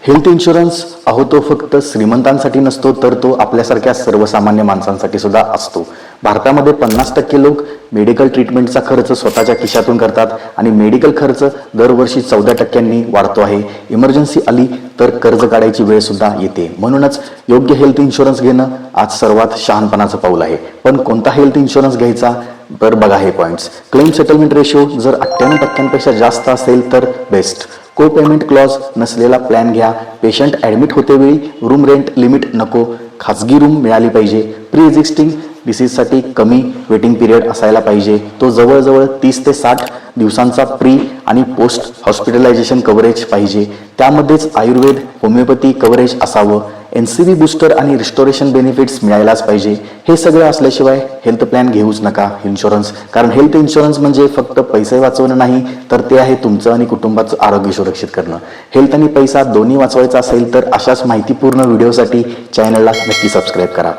Health insurance तो फक्त श्रीमंतांसाठी नसतो, तर तो आपल्यासारख्या सर्वसामान्य माणसांसाठी सुद्धा असतो. भारतामध्ये 50% लोक मेडिकल ट्रीटमेंटचा खर्च स्वतःच्या खिशातून करतात आणि मेडिकल खर्च दरवर्षी 14% वाढतो आहे. इमर्जन्सी आली तर कर्ज काढायची वेळ सुद्धा येते. म्हणूनच योग्य हेल्थ इन्शुरन्स घेणं आज सर्वात शहाणपणाचं पाऊल आहे. पण कोणता हेल्थ इन्शुरन्स घ्यायचा? तर बघा हे पॉइंट्स. क्लेम सेटलमेंट रेशो जर 98% जास्त असेल तर बेस्ट. को पेमेंट क्लॉज नसलेला प्लॅन घ्या. पेशंट ॲडमिट होतेवेळी रूम रेंट लिमिट नको. खाजगी रूम मिळाली पाहिजे. प्री एक्झिस्टिंग डिसीजसाठी कमी वेटिंग पिरियड असायला पाहिजे. तो जवळजवळ 30 ते 60 दिवसांचा प्री आणि पोस्ट हॉस्पिटलायझेशन कव्हरेज पाहिजे. त्यामध्येच आयुर्वेद, होमिओपॅथी कव्हरेज असावं. NCV बूस्टर आणि रिस्टोरेशन बेनिफिट्स मिळायलाच पाहिजे. हे सगळं असल्याशिवाय हेल्थ प्लॅन घेऊच नका इन्शुरन्स. कारण हेल्थ इन्शुरन्स म्हणजे फक्त पैसे वाचवणं नाही, तर ते आहे तुमचं आणि कुटुंबाचं आरोग्य सुरक्षित करणं. हेल्थ आणि पैसा दोन्ही वाचवायचा असेल तर अशाच माहितीपूर्ण व्हिडिओसाठी चॅनलला नक्की सबस्क्राईब करा.